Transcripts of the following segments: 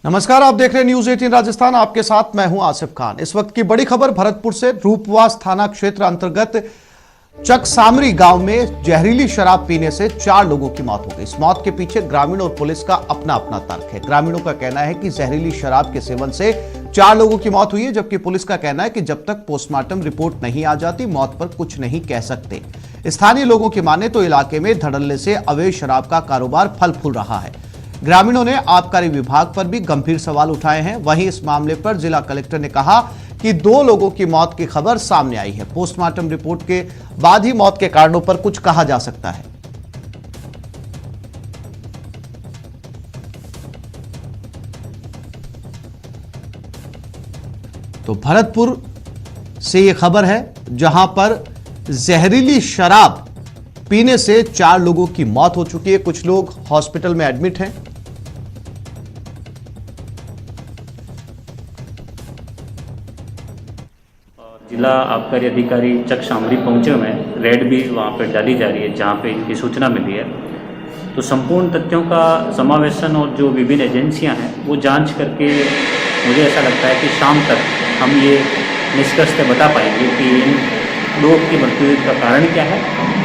नमस्कार, आप देख रहे हैं न्यूज 18 राजस्थान। आपके साथ मैं हूं आसिफ खान। इस वक्त की बड़ी खबर भरतपुर से। रूपवास थाना क्षेत्र अंतर्गत चकसामरी गांव में जहरीली शराब पीने से 4 लोगों की मौत हो गई। इस मौत के पीछे ग्रामीणों और पुलिस का अपना अपना तर्क है। ग्रामीणों का कहना है कि जहरीली शराब के सेवन से 4 लोगों की मौत हुई है, जबकि पुलिस का कहना है कि जब तक पोस्टमार्टम रिपोर्ट नहीं आ जाती मौत पर कुछ नहीं कह सकते। स्थानीय लोगों की माने तो इलाके में धड़ल्ले से अवैध शराब का कारोबार फल फूल रहा है। ग्रामीणों ने आबकारी विभाग पर भी गंभीर सवाल उठाए हैं। वहीं इस मामले पर जिला कलेक्टर ने कहा कि 2 लोगों की मौत की खबर सामने आई है। पोस्टमार्टम रिपोर्ट के बाद ही मौत के कारणों पर कुछ कहा जा सकता है। तो भरतपुर से यह खबर है, जहां पर जहरीली शराब पीने से 4 लोगों की मौत हो चुकी है। कुछ लोग हॉस्पिटल में एडमिट हैं। जिला आबकारी अधिकारी चकसामरी पहुंचे हुए हैं। रेड भी वहां पर डाली जा रही है जहां पे इनकी सूचना मिली है। तो संपूर्ण तथ्यों का समावेशन और जो विभिन्न एजेंसियां हैं वो जांच करके मुझे ऐसा लगता है कि शाम तक हम ये निष्कर्ष से बता पाएंगे कि इन लोगों की मृत्यु का कारण क्या है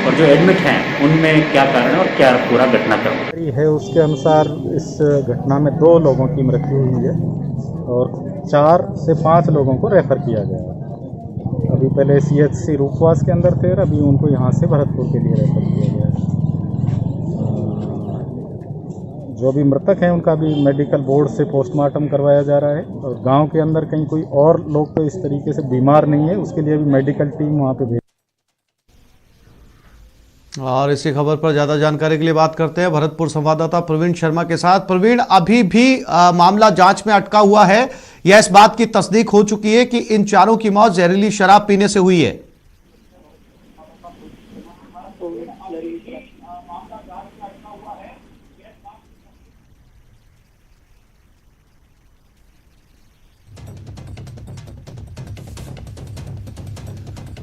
और जो एडमिट हैं उनमें क्या कारण है और क्या पूरा घटनाक्रम है। उसके अनुसार इस घटना में 2 लोगों की मृत्यु हुई है और 4 से 5 लोगों को रेफर किया गया है। अभी पहले CHC रूपवास के अंदर थे, अभी उनको यहाँ से भरतपुर के लिए रेफर किया गया है। जो भी मृतक हैं उनका भी मेडिकल बोर्ड से पोस्टमार्टम करवाया जा रहा है और गांव के अंदर कहीं कोई और लोग तो इस तरीके से बीमार नहीं है, उसके लिए भी मेडिकल टीम वहाँ पे भेज। और इसी खबर पर ज्यादा जानकारी के लिए बात करते हैं भरतपुर संवाददाता प्रवीण शर्मा के साथ। प्रवीण, अभी भी मामला जांच में अटका हुआ है या इस बात की तस्दीक हो चुकी है कि इन 4 की मौत जहरीली शराब पीने से हुई है?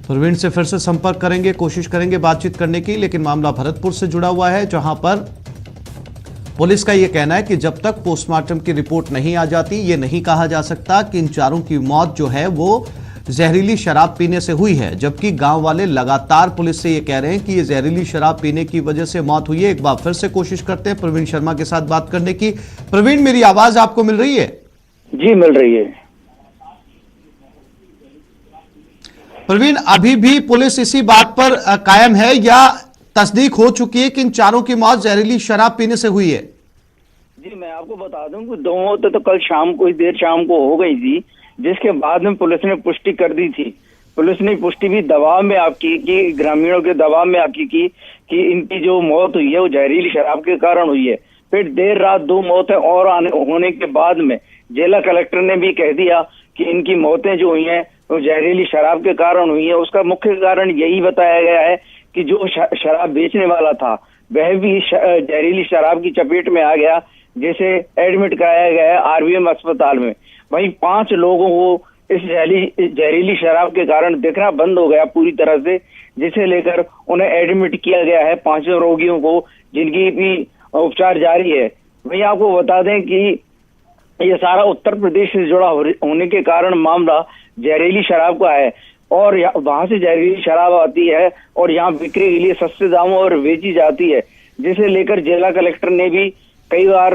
प्रवीण से फिर से संपर्क करेंगे, कोशिश करेंगे बातचीत करने की, लेकिन मामला भरतपुर से जुड़ा हुआ है, जहां पर पुलिस का यह कहना है कि जब तक पोस्टमार्टम की रिपोर्ट नहीं आ जाती ये नहीं कहा जा सकता कि इन 4 की मौत जो है वो जहरीली शराब पीने से हुई है। जबकि गांव वाले लगातार पुलिस से ये कह रहे हैं कि ये जहरीली शराब पीने की वजह से मौत हुई है। एक बार फिर से कोशिश करते हैं प्रवीण शर्मा के साथ बात करने की। प्रवीण, मेरी आवाज आपको मिल रही है? जी, मिल रही है। प्रवीण, अभी भी पुलिस इसी बात पर कायम है या तस्दीक हो चुकी है कि इन 4 की मौत जहरीली शराब पीने से हुई है? जी, मैं आपको बता दूं कि 2 मौतें तो कल शाम को, देर शाम को हो गई थी, जिसके बाद में पुलिस ने पुष्टि कर दी थी। पुलिस ने पुष्टि भी दबाव में आपकी की, ग्रामीणों के दबाव में आपकी की कि इनकी जो मौत हुई है वो जहरीली शराब के कारण हुई है। फिर देर रात 2 मौतें और होने के बाद में जिला कलेक्टर ने भी कह दिया कि इनकी मौतें जो हुई हैं वो जहरीली शराब के कारण हुई है। उसका मुख्य कारण यही बताया गया है कि जो शराब बेचने वाला था वह भी जहरीली शराब की चपेट में आ गया, जिसे एडमिट कराया गया है RVM अस्पताल में। वहीं 5 लोगों को इस जहरीली शराब के कारण दिखना बंद हो गया पूरी तरह से, जिसे लेकर उन्हें एडमिट किया गया है। 5 रोगियों को, जिनकी भी उपचार जारी है। वहीं आपको बता दें कि ये सारा उत्तर प्रदेश से जुड़ा होने के कारण मामला जहरीली शराब का है और वहां से जहरीली शराब आती है और यहाँ बिक्री के लिए सस्ते दामों और बेची जाती है, जिसे लेकर जिला कलेक्टर ने भी कई बार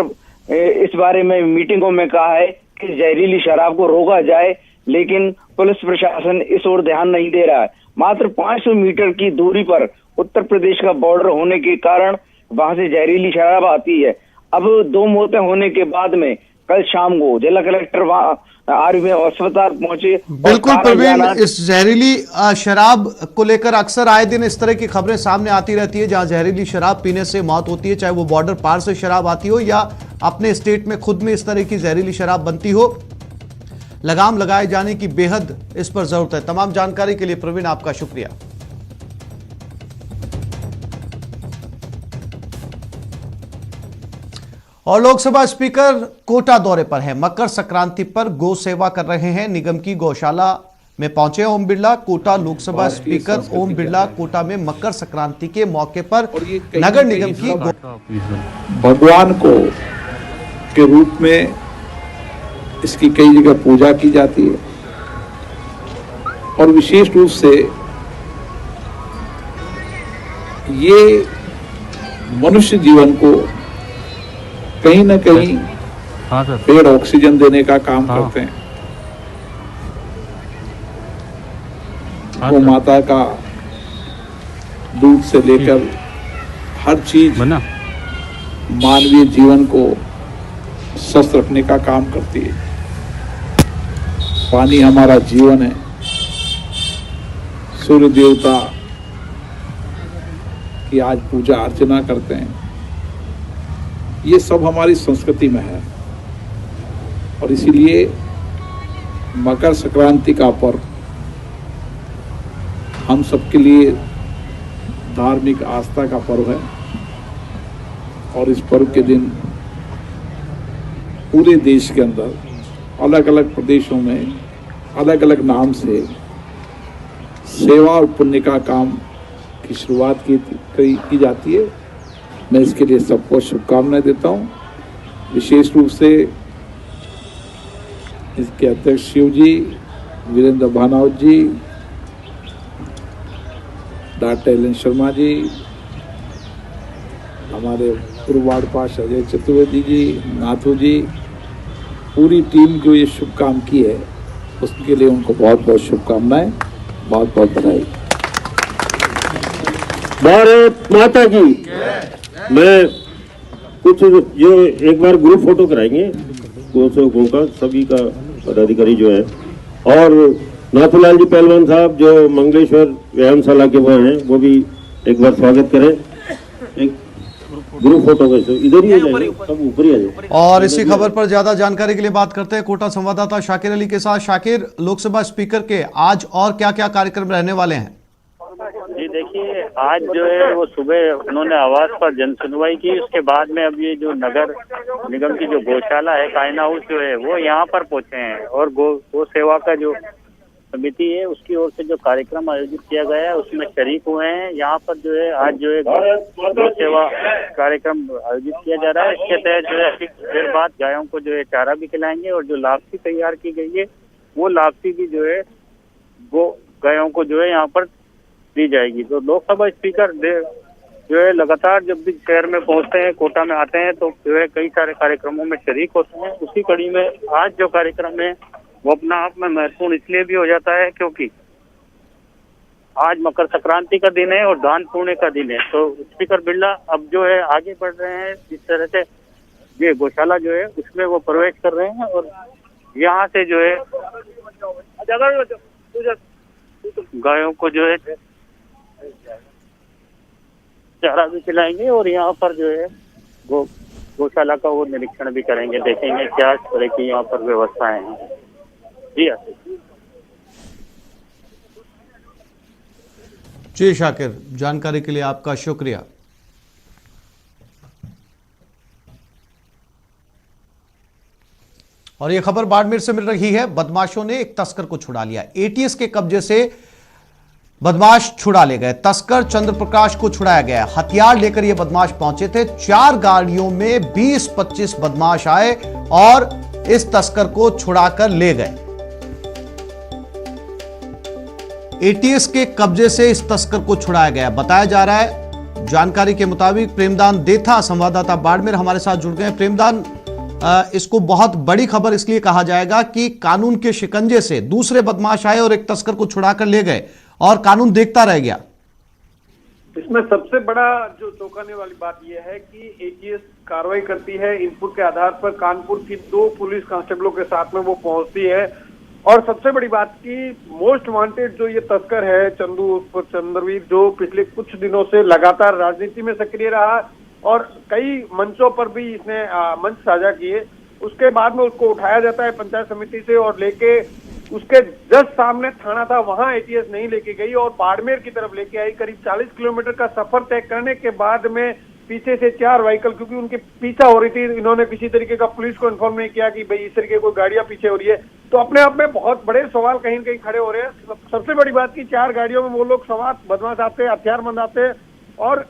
इस बारे में मीटिंगों में कहा है कि जहरीली शराब को रोका जाए, लेकिन पुलिस प्रशासन इस ओर ध्यान नहीं दे रहा है। मात्र 500 मीटर की दूरी पर उत्तर प्रदेश का बॉर्डर होने के कारण वहां से जहरीली शराब आती है। अब 2 मौतें होने के बाद में कल शाम को जिला कलेक्टर वहां RVM अस्पताल पहुंचे। बिल्कुल प्रवीण, इस जहरीली शराब को लेकर अक्सर आए दिन इस तरह की खबरें सामने आती रहती है, जहां जहरीली शराब पीने से मौत होती है, चाहे वो बॉर्डर पार से शराब आती हो या अपने स्टेट में खुद में इस तरह की जहरीली शराब बनती हो। लगाम लगाए जाने की बेहद इस पर जरूरत है। तमाम जानकारी के लिए प्रवीण आपका शुक्रिया। और लोकसभा स्पीकर कोटा दौरे पर है। मकर संक्रांति पर गौ सेवा कर रहे हैं। निगम की गौशाला में पहुंचे ओम बिरला। कोटा लोकसभा स्पीकर ओम बिरला कोटा में मकर संक्रांति के मौके पर नगर निगम की भगवान को के रूप में इसकी कई जगह पूजा की जाती है और विशेष रूप से ये मनुष्य जीवन को कहीं ना कहीं हाँ सर। पेड़ ऑक्सीजन देने का काम करते हैं। गौ माता का दूध से लेकर हर चीज मानवीय जीवन को स्वस्थ रखने का काम करती है। पानी हमारा जीवन है। सूर्य देवता की आज पूजा अर्चना करते हैं। ये सब हमारी संस्कृति में है और इसीलिए मकर संक्रांति का पर्व हम सबके लिए धार्मिक आस्था का पर्व है और इस पर्व के दिन पूरे देश के अंदर अलग अलग प्रदेशों में अलग अलग नाम से सेवा और पुण्य का काम की शुरुआत की जाती है। मैं इसके लिए सबको शुभकामनाएं देता हूं। विशेष रूप से इसके अध्यक्ष शिव जी, वीरेंद्र भानौत जी, डॉक्टर एल शर्मा जी, हमारे पूर्व वार्ड पार्षद अजय चतुर्वेदी जी, नाथू जी, पूरी टीम जो ये शुभ काम की है उसके लिए उनको बहुत बहुत शुभकामनाएं, बहुत बहुत बधाई। भारत माता की। मैं कुछ जो एक बार ग्रुप फोटो कराएंगे गोसेवकों का, सभी का पदाधिकारी जो है, और नाथूलाल जी पहलवान साहब जो मंगलेश्वर व्यायामशाला के वो हैं, वो भी एक बार स्वागत करें। एक ग्रुप फोटो का इधर ही जाएंगे, सब ऊपर ही आ जाए। और इसी खबर पर ज्यादा जानकारी के लिए बात करते हैं कोटा संवाददाता शाकिर अली के साथ। शाकिर, लोकसभा स्पीकर के आज और क्या क्या कार्यक्रम रहने वाले हैं? जी देखिए, आज जो है वो सुबह उन्होंने आवाज पर जन सुनवाई की। उसके बाद में अब ये जो नगर निगम की जो गौशाला है, कायना हाउस जो है, वो यहाँ पर पहुंचे हैं और गौ सेवा का जो समिति है उसकी ओर से जो कार्यक्रम आयोजित किया गया है उसमें शरीक हुए हैं। यहाँ पर जो है आज जो है गौ सेवा कार्यक्रम आयोजित किया जा रहा है। इसके तहत जो है देर बाद गायों को जो है चारा भी खिलाएंगे और जो लापसी तैयार की गई है वो लापसी भी जो है गायों को जो है यहाँ पर दी जाएगी। तो लोकसभा स्पीकर जो है लगातार जब भी शहर में पहुंचते हैं, कोटा में आते हैं, तो जो है कई सारे कार्यक्रमों में शरीक होते हैं। उसी कड़ी में आज जो कार्यक्रम है वो अपना आप में महत्वपूर्ण इसलिए भी हो जाता है क्योंकि आज मकर संक्रांति का दिन है और दान पुण्य का दिन है। तो स्पीकर बिरला अब जो है आगे बढ़ रहे हैं, जिस तरह से ये गौशाला जो है उसमें वो प्रवेश कर रहे हैं और यहाँ से जो है गायों को जो है चारा भी खिलाएंगे और यहाँ पर जो है गौशाला का वो निरीक्षण भी करेंगे, देखेंगे क्या तरह की यहाँ पर व्यवस्थाएं हैं। जी शाकिर, जानकारी के लिए आपका शुक्रिया। और यह खबर बाड़मेर से मिल रही है। बदमाशों ने एक तस्कर को छुड़ा लिया। एटीएस के कब्जे से बदमाश छुड़ा ले गए। तस्कर चंद्र प्रकाश को छुड़ाया गया। हथियार लेकर यह बदमाश पहुंचे थे। 4 गाड़ियों में 20-25 बदमाश आए और इस तस्कर को छुड़ाकर ले गए। एटीएस के कब्जे से इस तस्कर को छुड़ाया गया, बताया जा रहा है। जानकारी के मुताबिक प्रेमदान देथा संवाददाता बाड़मेर हमारे साथ जुड़ गए। प्रेमदान, इसको बहुत बड़ी खबर इसलिए कहा जाएगा कि कानून के शिकंजे से दूसरे बदमाश आए और एक तस्कर को छुड़ाकर ले गए और कानून देखता रह गया। इसमें सबसे बड़ा जो चौंकाने वाली बात यह है कि एटीएस कार्रवाई करती है। इनपुट के आधार पर कानपुर की 2 पुलिस कांस्टेबलों के साथ में वो पहुंचती है और सबसे बड़ी बात की मोस्ट वांटेड जो ये तस्कर है चंदू उर्फ चंद्रवीर, जो पिछले कुछ दिनों से लगातार राजनीति में सक्रिय रहा और कई मंचों पर भी इसने मंच साझा किए। उसके बाद में उसको उठाया जाता है पंचायत समिति से और लेके उसके जस्ट सामने थाना था, वहां एटीएस नहीं लेके गई और बाड़मेर की तरफ लेके आई। करीब 40 किलोमीटर का सफर तय करने के बाद में पीछे से 4 व्हीकल, क्योंकि उनके पीछा हो रही थी, इन्होंने किसी तरीके का पुलिस को इन्फॉर्म नहीं किया कि भाई इस तरीके कोई गाड़ियां पीछे हो रही है। तो अपने आप में बहुत बड़े सवाल कहीं न कहीं खड़े हो रहे हैं। सबसे बड़ी बात की 4 गाड़ियों में वो लोग सवार बदमाश आते हैं, हथियारबंद आते हैं और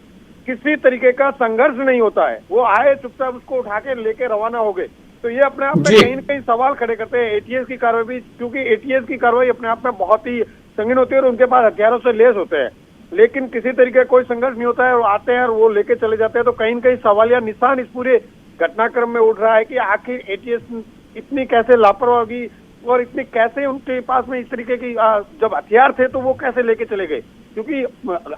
किसी तरीके का संघर्ष नहीं होता है। वो आए चुपचाप उसको उठा के लेके रवाना हो गए। तो ये अपने आप में जी। कहीं न कहीं सवाल खड़े करते हैं एटीएस की कार्रवाई भी, क्योंकि एटीएस की कार्रवाई अपने आप में बहुत ही संगीन होती है और उनके पास हथियारों से लैस होते हैं, लेकिन किसी तरीके का कोई संघर्ष नहीं होता है और आते हैं और वो लेके चले जाते हैं। तो कहीं न कहीं सवालिया निशान इस पूरे घटनाक्रम में उठ रहा है कि आखिर एटीएस इतनी कैसे लापरवाही और इतनी कैसे उनके पास में इस तरीके की जब हथियार थे तो वो कैसे लेके चले गए, क्योंकि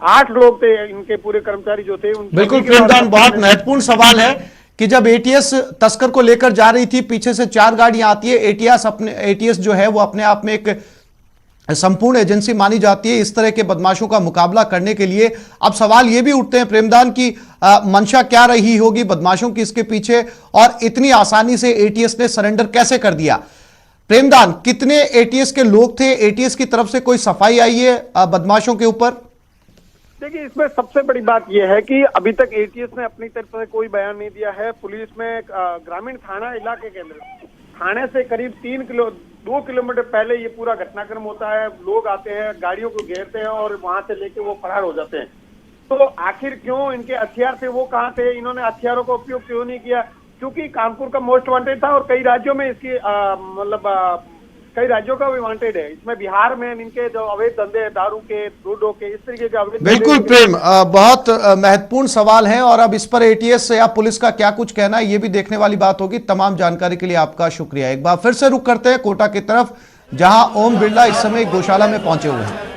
8 लोग थे इनके पूरे कर्मचारी जो थे। बिल्कुल प्रेमदान, बहुत महत्वपूर्ण सवाल है कि जब एटीएस तस्कर को लेकर जा रही थी, पीछे से 4 गाड़ियां आती है। एटीएस जो है वो अपने आप में एक संपूर्ण एजेंसी मानी जाती है इस तरह के बदमाशों का मुकाबला करने के लिए। अब सवाल ये भी उठते हैं प्रेमदान की मंशा क्या रही होगी बदमाशों की इसके पीछे, और इतनी आसानी से एटीएस ने सरेंडर कैसे कर दिया। प्रेमदान, कितने एटीएस के लोग थे? एटीएस की तरफ से कोई सफाई आई है बदमाशों के ऊपर? देखिए, इसमें सबसे बड़ी बात यह है कि अभी तक एटीएस ने अपनी तरफ से कोई बयान नहीं दिया है। पुलिस में ग्रामीण थाना इलाके के अंदर थाने से करीब 2 किलोमीटर पहले ये पूरा घटनाक्रम होता है। लोग आते हैं, गाड़ियों को घेरते हैं और वहां से लेके वो फरार हो जाते हैं। तो आखिर क्यों इनके हथियार थे, वो कहाँ थे, इन्होंने हथियारों का उपयोग क्यों नहीं किया? क्योंकि कानपुर का मोस्ट वांटेड था और कई राज्यों में इसकी कई राज्यों का भी वांटेड है। इसमें बिहार में इनके जो अवैध धंधे दारू के, दूधों के, इस तरीके के अवैध बिल्कुल प्रेम, बहुत महत्वपूर्ण सवाल है और अब इस पर एटीएस या पुलिस का क्या कुछ कहना है ये भी देखने वाली बात होगी। तमाम जानकारी के लिए आपका शुक्रिया। एक बार फिर से रुक करते हैं कोटा की तरफ, जहां ओम बिरला इस समय गौशाला में पहुंचे हुए हैं।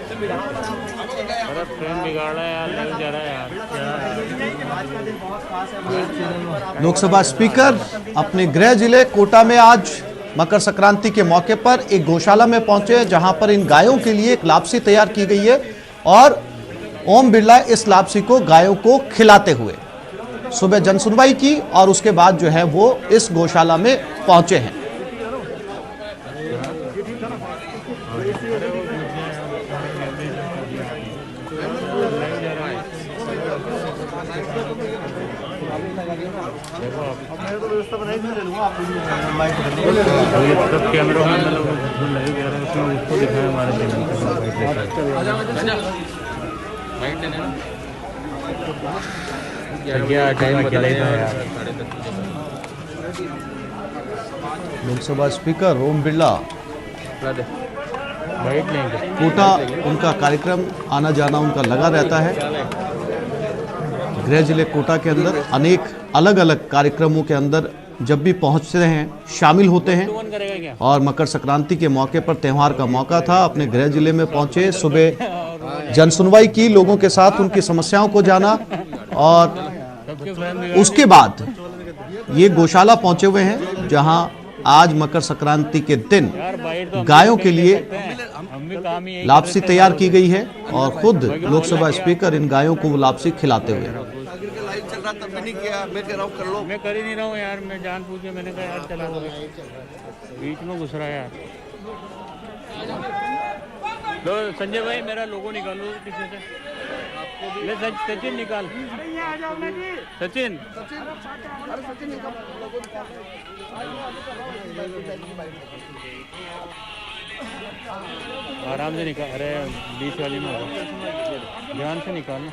लोकसभा स्पीकर अपने गृह जिले कोटा में आज मकर संक्रांति के मौके पर एक गौशाला में पहुंचे, जहां पर इन गायों के लिए एक लापसी तैयार की गई है और ओम बिरला इस लापसी को गायों को खिलाते हुए सुबह जनसुनवाई की और उसके बाद जो है वो इस गौशाला में पहुंचे हैं। लोकसभा स्पीकर ओम बिरला कोटा, उनका कार्यक्रम आना जाना उनका लगा रहता है। गृह जिले कोटा के अंदर अनेक अलग अलग कार्यक्रमों के अंदर जब भी पहुंचते हैं शामिल होते हैं और मकर संक्रांति के मौके पर त्यौहार का मौका था, अपने गृह जिले में पहुंचे, सुबह जनसुनवाई की, लोगों के साथ उनकी समस्याओं को जाना और उसके बाद ये गौशाला पहुंचे हुए हैं जहां आज मकर संक्रांति के दिन गायों के लिए लापसी तैयार की गई है और खुद लोकसभा स्पीकर इन गायों को वो लापसी खिलाते हुए। मैं कर ही नहीं रहा हूँ यार, मैं जान पूछ के मैंने कहा यार चला बीच में घुस रहा है यार। लो संजय भाई मेरा लोगो निकालो पीछे से, ले सचिन निकाल, सचिन आराम से निकाल, अरे बीच वाली में होगा, ध्यान से निकालना,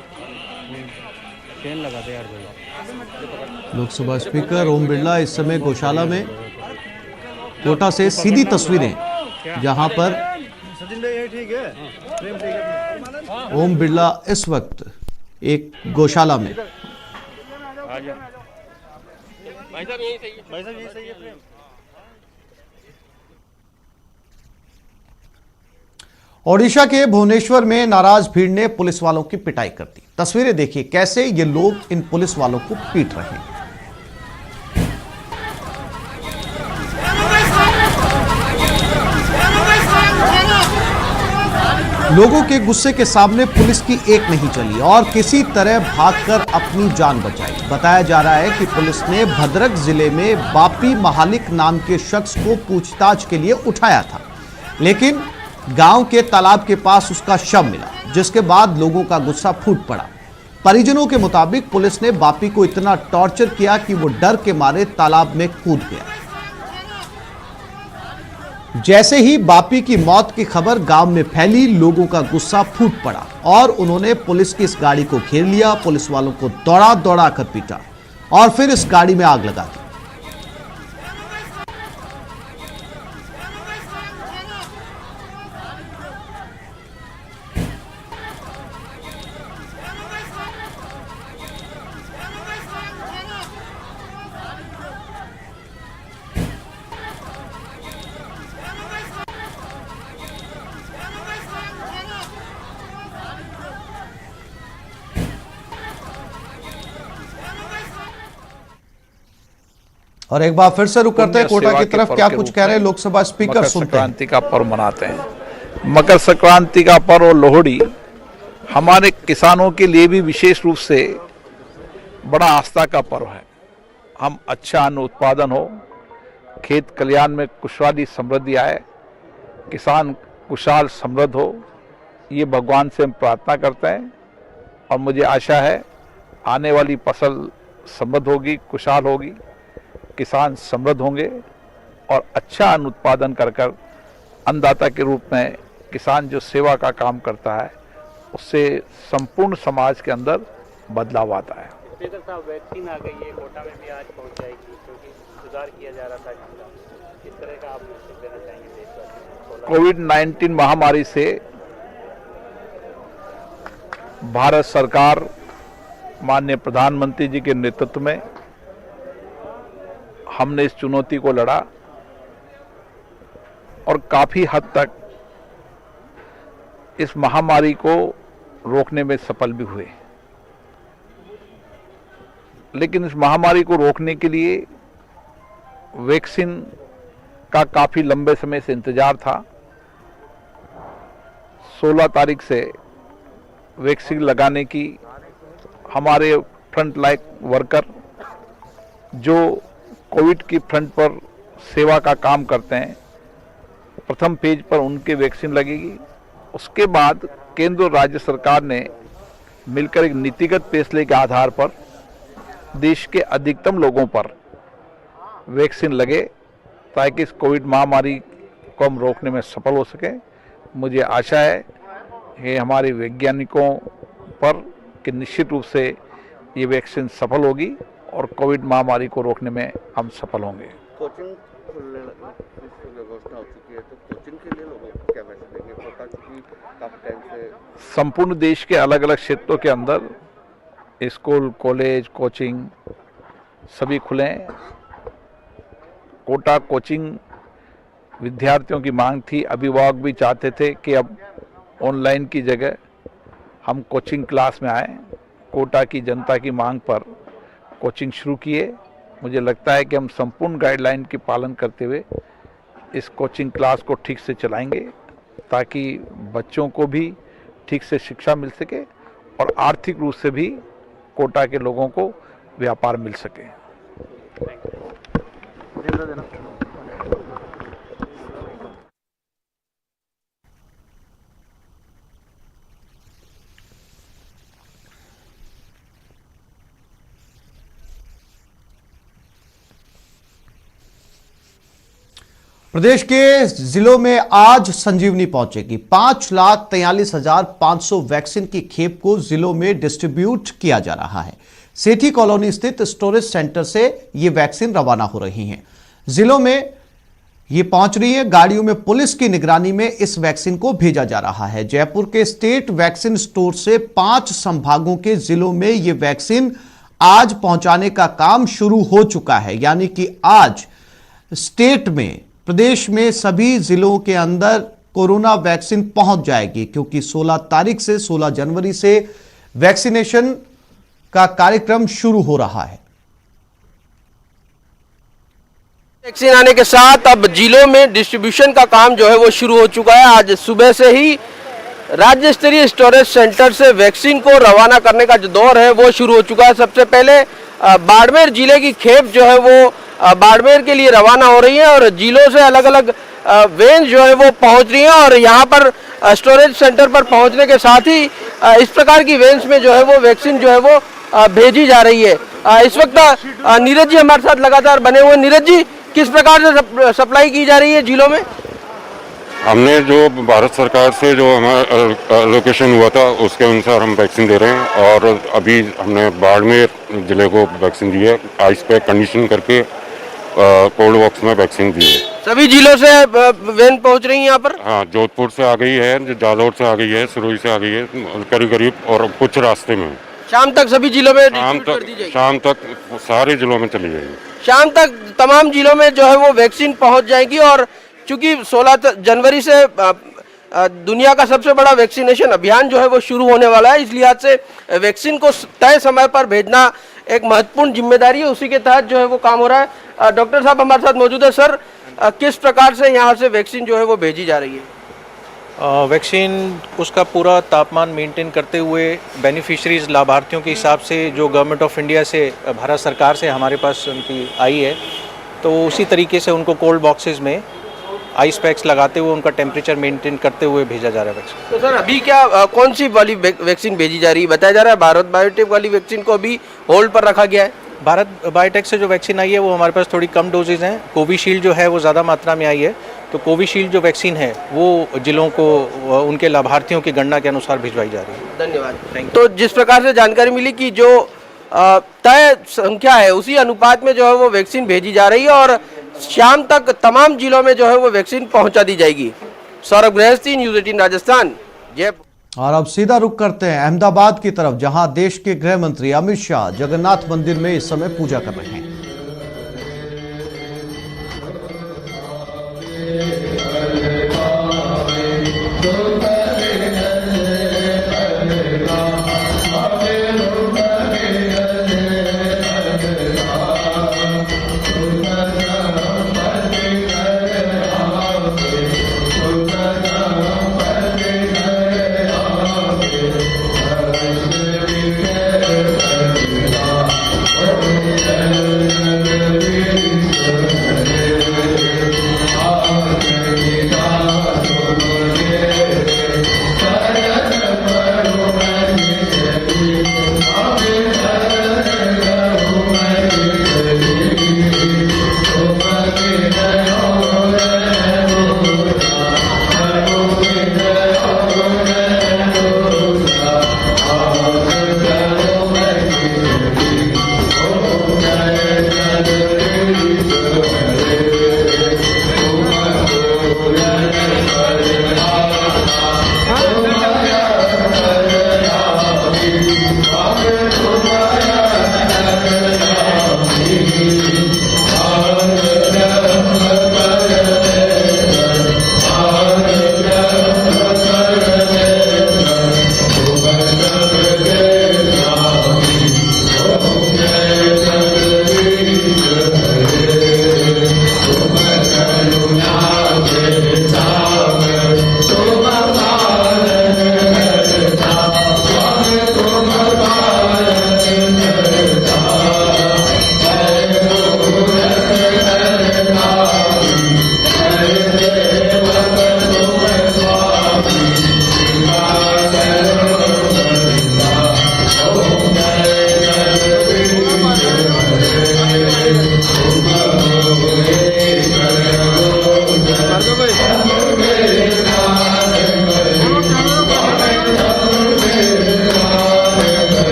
चेन लगा दे यार भाई। लोकसभा स्पीकर ओम बिरला इस समय गौशाला में, कोटा से सीधी तस्वीरें जहां पर ओम बिरला इस वक्त एक गौशाला में। ओडिशा के भुवनेश्वर में नाराज भीड़ ने पुलिस वालों की पिटाई कर दी। तस्वीरें देखिए कैसे ये लोग इन पुलिस वालों को पीट रहे हैं। लोगों के गुस्से के सामने पुलिस की एक नहीं चली और किसी तरह भागकर अपनी जान बचाई। बताया जा रहा है कि पुलिस ने भद्रक जिले में बापी महालिक नाम के शख्स को पूछताछ के लिए उठाया था, लेकिन गांव के तालाब के पास उसका शव मिला, जिसके बाद लोगों का गुस्सा फूट पड़ा। परिजनों के मुताबिक पुलिस ने बापी को इतना टॉर्चर किया कि वो डर के मारे तालाब में कूद गया। जैसे ही बापी की मौत की खबर गांव में फैली, लोगों का गुस्सा फूट पड़ा और उन्होंने पुलिस की इस गाड़ी को घेर लिया, पुलिस वालों को दौड़ा दौड़ा कर पीटा और फिर इस गाड़ी में आग लगा दी। और एक बार फिर से रुक करते हैं पुण्य कोटा सेवा की के तरफ, पर्व क्या के कुछ रूप कह रहे हैं में लोकसभा स्पीकर, मकर सुनते हैं। संक्रांति का पर्व मनाते हैं। मकर संक्रांति का पर्व और लोहड़ी हमारे किसानों के लिए भी विशेष रूप से बड़ा आस्था का पर्व है। हम अच्छा अन्न उत्पादन हो, खेत कल्याण में खुशहाली समृद्धि आए, किसान खुशहाल समृद्ध हो, ये भगवान से हम प्रार्थना करते हैं। और मुझे आशा है आने वाली फसल समृद्ध होगी, खुशहाल होगी, किसान समृद्ध होंगे और अच्छा अन्न उत्पादन कर कर अन्नदाता के रूप में किसान जो सेवा का काम करता है उससे संपूर्ण समाज के अंदर बदलाव आता है। स्पीकर साहब, वैक्सीन आ गई है, कोटा में भी आज पहुंच जाएगी क्योंकि सुधार किया जा रहा था जिसका, किस तरह का आप मैसेज देना चाहेंगे देशवासियों को? कोविड-19 महामारी से भारत सरकार माननीय प्रधानमंत्री जी के नेतृत्व में हमने इस चुनौती को लड़ा और काफी हद तक इस महामारी को रोकने में सफल भी हुए। लेकिन इस महामारी को रोकने के लिए वैक्सीन का काफी लंबे समय से इंतजार था। 16 तारीख से वैक्सीन लगाने की हमारे फ्रंट लाइन वर्कर जो कोविड की फ्रंट पर सेवा का काम करते हैं, प्रथम फेज पर उनके वैक्सीन लगेगी। उसके बाद केंद्र और राज्य सरकार ने मिलकर एक नीतिगत फैसले के आधार पर देश के अधिकतम लोगों पर वैक्सीन लगे ताकि इस कोविड महामारी को हम रोकने में सफल हो सके। मुझे आशा है कि हमारे वैज्ञानिकों पर कि निश्चित रूप से ये वैक्सीन सफल होगी और कोविड महामारी को रोकने में हम सफल होंगे। कोचिंग खुलने व्यवस्था हो चुकी है, तो कोचिंग के लिए लोगों को क्या मैसेज देंगे? कोटा की काफी टाइम से संपूर्ण देश के अलग अलग क्षेत्रों के अंदर स्कूल, कॉलेज, कोचिंग सभी खुले हैं। कोटा कोचिंग विद्यार्थियों की मांग थी, अभिभावक भी चाहते थे कि अब ऑनलाइन की जगह हम कोचिंग क्लास में आए। कोटा की जनता की मांग पर कोचिंग शुरू किए। मुझे लगता है कि हम संपूर्ण गाइडलाइन की पालन करते हुए इस कोचिंग क्लास को ठीक से चलाएंगे ताकि बच्चों को भी ठीक से शिक्षा मिल सके और आर्थिक रूप से भी कोटा के लोगों को व्यापार मिल सके। प्रदेश के जिलों में आज संजीवनी पहुंचेगी। 5,43,500 वैक्सीन की खेप को जिलों में डिस्ट्रीब्यूट किया जा रहा है। सेठी कॉलोनी स्थित स्टोरेज सेंटर से ये वैक्सीन रवाना हो रही हैं। जिलों में ये पहुंच रही है। गाड़ियों में पुलिस की निगरानी में इस वैक्सीन को भेजा जा रहा है। जयपुर के स्टेट वैक्सीन स्टोर से 5 संभागों के जिलों में ये वैक्सीन आज पहुंचाने का काम शुरू हो चुका है। यानी कि आज स्टेट में, प्रदेश में सभी जिलों के अंदर कोरोना वैक्सीन पहुंच जाएगी, क्योंकि 16 तारीख से 16 जनवरी से वैक्सीनेशन का कार्यक्रम शुरू हो रहा है। वैक्सीन आने के साथ अब जिलों में डिस्ट्रीब्यूशन का काम जो है वो शुरू हो चुका है। आज सुबह से ही राज्य स्तरीय स्टोरेज सेंटर से वैक्सीन को रवाना करने का जो दौर है वो शुरू हो चुका है। सबसे पहले बाड़मेर जिले की खेप जो है वो बाड़मेर के लिए रवाना हो रही है और जिलों से अलग अलग वेन जो है वो पहुंच रही है और यहाँ पर स्टोरेज सेंटर पर पहुंचने के साथ ही इस प्रकार की वेन्स में जो है वो वैक्सीन जो है वो भेजी जा रही है। इस वक्त नीरज जी हमारे साथ लगातार बने हुए। नीरज जी, किस प्रकार से सप्लाई की जा रही है जिलों में? हमने जो भारत सरकार से जो हमारा लोकेशन हुआ था उसके अनुसार हम वैक्सीन दे रहे हैं और अभी हमने बाड़मेर जिले को वैक्सीन दी है। आइस पैक कंडीशन करके कोल्ड बॉक्स में वैक्सीन दी है। सभी जिलों से वैन पहुंच रही है यहाँ पर? हाँ, जोधपुर से आ गई है, जालौर से आ गई है, सिरोही से आ गई है, करीब करीब, और कुछ रास्ते में। शाम तक सभी जिलों में शाम तक सारे जिलों में चली जाएगी। शाम तक तमाम जिलों में जो है वो वैक्सीन पहुंच जाएगी और चूंकि 16 जनवरी से दुनिया का सबसे बड़ा वैक्सीनेशन अभियान जो है वो शुरू होने वाला है, इस लिहाज से वैक्सीन को तय समय पर भेजना एक महत्वपूर्ण जिम्मेदारी है, उसी के तहत जो है वो काम हो रहा है। डॉक्टर साहब हमारे साथ मौजूद है। सर, किस प्रकार से यहाँ से वैक्सीन जो है वो भेजी जा रही है? वैक्सीन उसका पूरा तापमान मेंटेन करते हुए बेनिफिशरीज लाभार्थियों के हिसाब से जो गवर्नमेंट ऑफ इंडिया से, भारत सरकार से हमारे पास उनकी आई है, तो उसी तरीके से उनको कोल्ड बॉक्सेस में आइस पैक्स लगाते हुए उनका टेम्परेचर मेंटेन करते हुए भेजा जा रहा है वैक्सीन। तो सर अभी क्या कौन सी वाली वैक्सीन भेजी जा रही है? बताया जा रहा है भारत बायोटेक वाली वैक्सीन को अभी होल्ड पर रखा गया है। भारत बायोटेक से जो वैक्सीन आई है वो हमारे पास थोड़ी कम डोजेज हैं। कोविशील्ड जो है वो ज़्यादा मात्रा में आई है, तो कोविशील्ड जो वैक्सीन है वो जिलों को उनके लाभार्थियों की गणना के अनुसार भिजवाई जा रही है। धन्यवाद। तो जिस प्रकार से जानकारी मिली कि जो तय संख्या है उसी अनुपात में जो है वो वैक्सीन भेजी जा रही है और शाम तक तमाम जिलों में जो है वो वैक्सीन पहुंचा दी जाएगी। सौरभ गृहस्थी, न्यूज़ 18 राजस्थान, जयपुर। और अब सीधा रुख करते हैं अहमदाबाद की तरफ, जहां देश के गृह मंत्री अमित शाह जगन्नाथ मंदिर में इस समय पूजा कर रहे हैं।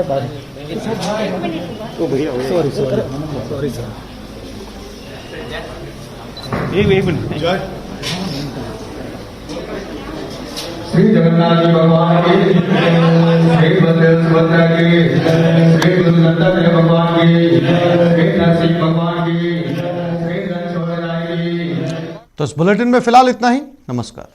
श्री जगन्नाथ जी भगवान की श्री सुभद्रा की श्री गुरुदत्तात्रेय भगवान की श्री नरसिंह भगवान की श्री रणछोड़ राय की। तो इस बुलेटिन में फिलहाल इतना ही। नमस्कार।